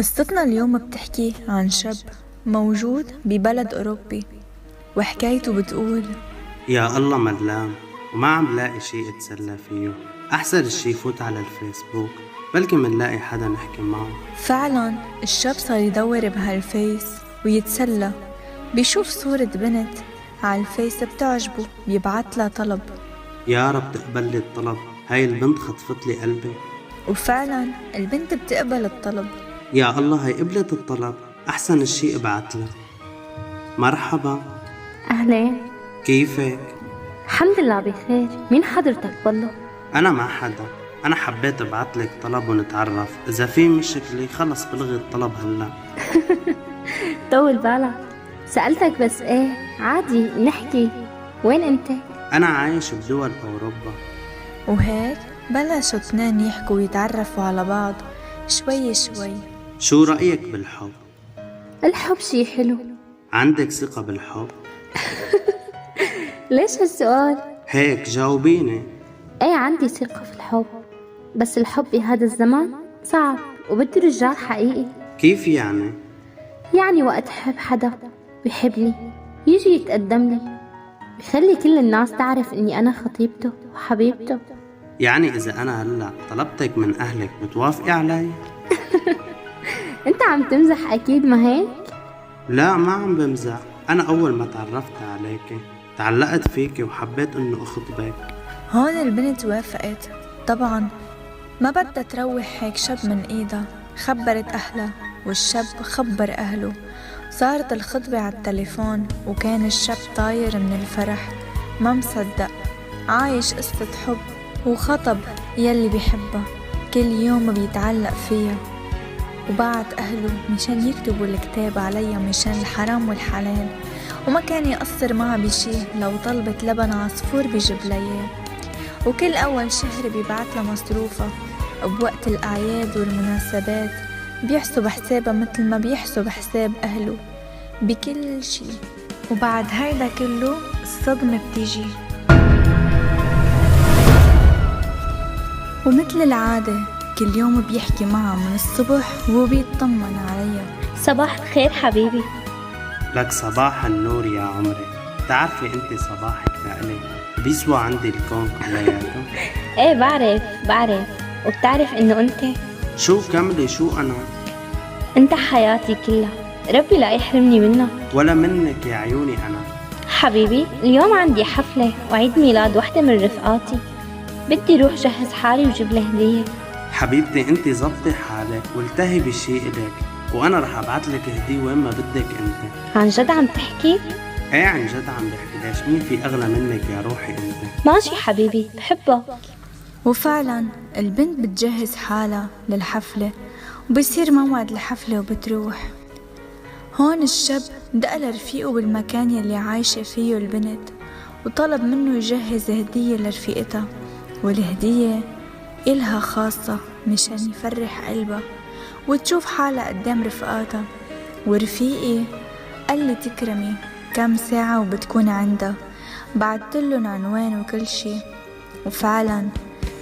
قصتنا اليوم بتحكي عن شاب موجود ببلد أوروبي، وحكايته بتقول يا الله ملام وما عم لاقي شي اتسلى فيه. احسن الشي فوت على الفيسبوك، بلكي منلاقي حدا نحكي معه. فعلا الشاب صار يدور بهالفيس ويتسلى، بيشوف صورة بنت على الفيس بتعجبه، بيبعتلها طلب. يا رب تقبل لي الطلب، هاي البنت خطفت لي قلبي. وفعلا البنت بتقبل الطلب. يا الله هاي قبلت الطلب، احسن الشي ابعتلها. مرحبا، أهلين. كيفك؟ الحمد لله بخير. مين حضرتك بالله؟ انا مع حدا، انا حبيت ابعتلك طلب ونتعرف، اذا في مشكلة خلص بلغي الطلب هلا. طول بالك، سألتك بس ايه عادي نحكي. وين انت؟ انا عايش بدول اوروبا. وهيك بلشوا اثنين يحكوا ويتعرفوا على بعض شوي شوي. شو رأيك بالحب؟ الحب شي حلو. عندك ثقة بالحب؟ ليش هالسؤال؟ هيك جاوبيني. ايه عندي ثقة في الحب، بس الحب بهذا الزمان صعب وبده رجال حقيقي. كيف يعني؟ يعني وقت حب حدا بيحبني يجي يتقدم لي، بخلي كل الناس تعرف اني انا خطيبته وحبيبته. يعني إذا أنا هلأ طلبتك من أهلك بتوافقي علي؟ انت عم تمزح اكيد، ما هيك؟ لا ما عم بمزح، أنا أول ما تعرفت عليك تعلقت فيك وحبيت إنه أخطبك. هون البنت وافقت طبعا، ما بدها تروح هيك شب من ايدها. خبرت أهلها والشاب خبر أهله. صارت الخطبة على التليفون، وكان الشاب طاير من الفرح، ما مصدق عايش قصة حب وخطب يلي بيحبها، كل يوم بيتعلق فيها. وبعت أهله مشان يكتبوا الكتاب عليها مشان الحرام والحلال، وما كان يقصر معها بشي. لو طلبت لبن عصفور بيجيب لها إياه، وكل أول شهر بيبعتلها مصروفها. بوقت الأعياد والمناسبات بيحسب حسابها مثل ما بيحسب حساب أهله بكل شي. وبعد هيدا كله الصدمة بتيجي، ومثل العادة كل يوم بيحكي معها من الصبح وبيطمن عليها. صباح الخير حبيبي. لك صباح النور يا عمري، تعرفي أنت صباحك لإلي بيسوى عندي الكون كلياته. ايه بعرف، وبتعرف انه انت شو كملي، شو أنا؟ انت حياتي كلها، ربي لا يحرمني منك. ولا منك يا عيوني أنا. حبيبي اليوم عندي حفلة وعيد ميلاد وحدة من رفقاتي، بدي روح جهز حالي وجيب له هدية. حبيبتي أنت زبطي حالك والتهي بشي إلك، وأنا رح أبعتلك هدية وين ما بدك أنت. عن جد عم تحكي؟ ايه عن جد عم بحكي، ليش مين في أغلى منك يا روحي أنت؟ ماشي حبيبي، بحبك. وفعلا البنت بتجهز حالها للحفلة، وبيصير موعد الحفلة وبتروح. هون الشاب دق لرفيقه بالمكان يلي عايشة فيه البنت، وطلب منه يجهز هدية لرفيقتها، والهدية إلها خاصة مشان يفرح قلبها وتشوف حالها قدام رفقاتها. ورفيقي قال لي تكرمي كم ساعة وبتكون عندها. بعتلن عنوان وكل شي، وفعلا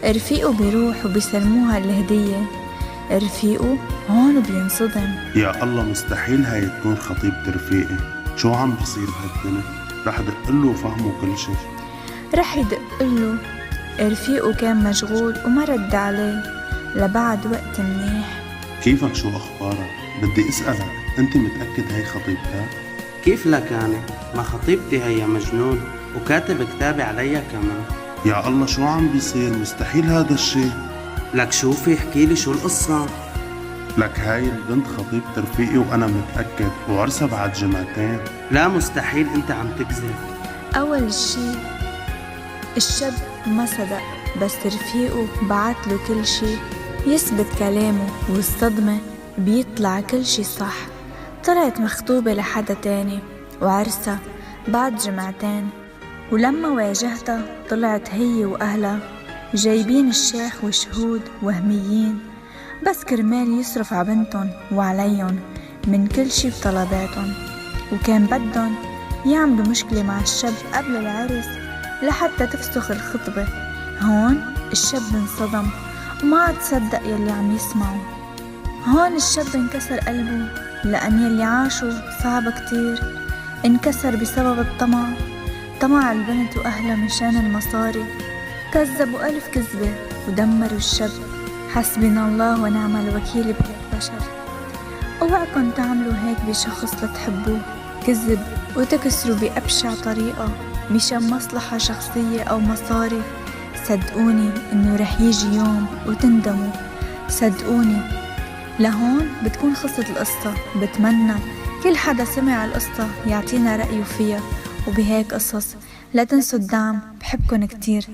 رفيقه بيروح وبيسلموها الهدية. رفيقه هون بينصدم. يا الله مستحيل هاي تكون خطيبة رفيقي، شو عم بصير بهالدنيا؟ رح دقله وفهمه كل شي. رح يدقله، رفيقه كان مشغول وما رد عليه لبعد وقت منيح. كيفك، شو أخبارك؟ بدي أسألك، أنت متأكد هاي خطيبتك؟ كيف لك أنا؟ ما خطيبتي هي مجنون وكاتب كتابي عليا كمان. يا الله شو عم بيصير؟ مستحيل هذا الشي. لك شوفي احكيلي شو القصة. لك هاي البنت خطيبة رفيقي وأنا متأكد، وعرسها بعد جمعتين. لا مستحيل، أنت عم تكذب. أول شي الشاب ما صدق، بس رفيقه بعتله كل شي يثبت كلامه، والصدمة بيطلع كل شي صح. طلعت مخطوبة لحدا تاني وعرسها بعد جمعتين، ولما واجهتها طلعت هي وأهلها جايبين الشيخ وشهود وهميين بس كرمال يصرف عبنتن وعليهم من كل شي بطلباتن. وكان بدن يعملوا مشكلة مع الشاب قبل العرس لحتى تفسخ الخطبة. هون الشاب انصدم وما عاد صدق يلي عم يسمعه. هون الشاب انكسر قلبه، لأن يلي عاشوا صعب كتير انكسر بسبب الطمع. طمع البنت وأهلها مشان المصاري، كذبوا 1000 كذبة ودمروا الشاب. حسبنا الله ونعم الوكيل بهيك بشر. اوعكن تعملوا هيك بشخص لتحبوه، كذب وتكسروا بأبشع طريقة مشان مصلحة شخصية أو مصاري. صدقوني إنه رح يجي يوم وتندموا، صدقوني. لهون بتكون خلصت القصة. بتمنى كل حدا سمع القصة يعطينا رأيه فيها، وبهيك قصص لا تنسوا الدعم. بحبكن كتير.